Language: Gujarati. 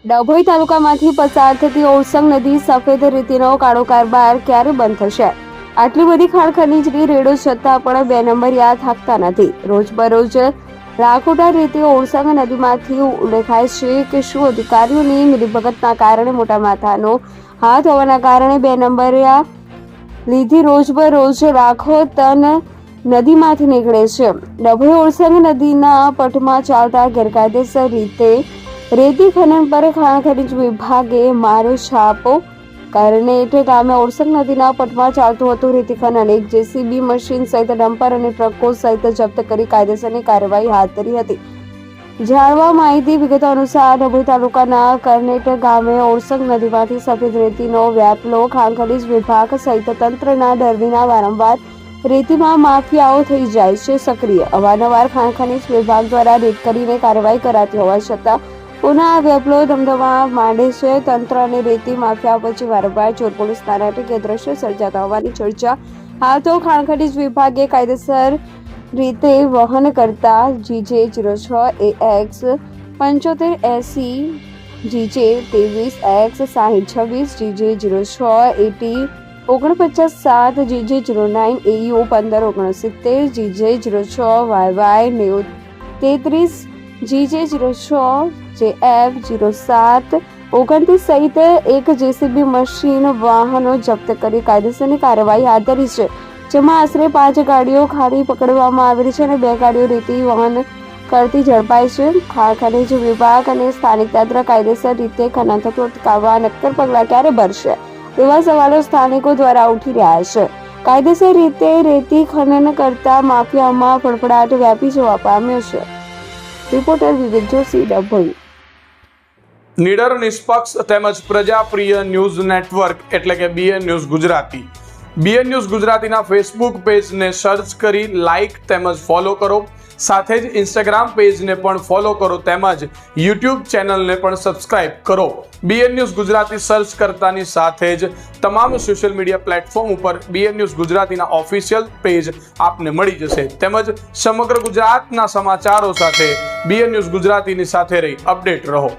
ડભોઈ તાલુકામાંથી પસાર થતી ઓરસંગ નદી સફેદ રેતીનો કાળો કારબાર ક્યારે બંધ થશે? આટલી બધી ખાણ ખનીજની રેડો છતાં પણ બે નંબરિયા થાકતા નથી. રોજબરોજ લાખોટા રેતી ઓરસંગ નદીમાંથી ઉલ્લેખાય છે કે શું અધિકારીઓની મિલીભગતના કારણે મોટા માથાનો હાથ હોવાના કારણે બે નંબરિયા લીધી રોજબરોજ લાખો ટન નદીમાંથી નીકળે છે. ડભોઈ ઓરસંગ નદીના પટમાં ચાલતા ગેરકાયદેસર રીતે રેતી ખનન પર ખાણ ખનીજ વિભાગે માર્યો છાપો. કરનેટ ગામે ઓરસંગ નદીના પટમાં ચાલતું હતું રેતી ખનન. એક જેસીબી મશીન સહિત ડમ્પર અને ટ્રકો સહિત જપ્ત કરી કાયદેસરની કાર્યવાહી હાથ ધરી હતી. જાણવા માહિતી વિગતો અનુસાર ડભોઈ તાલુકાના કરનેટ ગામે ઓરસંગ નદીમાંથી સફેદ રેતીનો વ્યાપલો ખાણ ખનીજ વિભાગ સહિત તંત્રના ડર વિના વારંવાર રેતીમાં માફિયાઓ થઈ જાય છે સક્રિય. અવારનવાર ખાણ ખનીજ વિભાગ દ્વારા રેડ કરીને કાર્યવાહી કરાતી હોવા છતાં પુનઃ આ વેપલો ધમધમવા માંડે છે. તંત્ર અને રેતી માફિયા વચ્ચે વારંવાર ચોર પોલીસના નાટકીય દ્રશ્યો સર્જાતા હોવાની ચર્ચા. હાલ તો ખાણ ખનીજ વિભાગે કાયદેસર રીતે વહન કરતા GJ06 AX 7580 GJ23X 6026 GJ06 80 49 7 GJ09 AU 1569 GJ06 YY 33 GJ06 JF 07 29 સહિત એક જેસીબી મશીન વાહનો જપ્ત કરી કાયદેસરની કાર્યવાહી હાથ ધરી છે, જેમાં આશરે 5 ગાડીઓ ખાડી પકડવામાં આવેલી છે અને 2 ગાડીઓ રેતી વહન કરતી ઝડપાઈ છે. ખાણ ખનીજ વિભાગ અને સ્થાનિક તંત્ર કાયદેસર રીતે ખનન થતું અટકાવવા નક્કર પગલાં ક્યારે ભરશે તેવા સવાલો સ્થાનિકો દ્વારા ઉઠી રહ્યા છે. કાયદેસર રીતે રેતી ખનન કરતા માફિયામાં ફફડાટ વ્યાપી જવા પામ્યો છે. રિપોર્ટર વિવેક જોશી, ડભોઈ. નિડર, નિષ્પક્ષ તેમજ પ્રજાપ્રિય ન્યૂઝ નેટવર્ક એટલે કે BN news Gujarati. BN news ગુજરાતીના ફેસબુક પેજને સર્ચ કરી લાઇક તેમજ ફોલો કરો. સાથે જ ઇન્સ્ટાગ્રામ પેજને પણ ફોલો કરો તેમજ યુટ્યુબ ચેનલને પણ સબસ્ક્રાઇબ કરો. BN ન્યૂઝ ગુજરાતી સર્ચ કરતાની સાથે જ તમામ સોશિયલ મીડિયા પ્લેટફોર્મ ઉપર BN ન્યૂઝ ગુજરાતીના ઓફિશિયલ પેજ આપને મળી જશે. તેમજ સમગ્ર ગુજરાતના સમાચારો સાથે BN ન્યૂઝ ગુજરાતીની સાથે રહી અપડેટ રહો.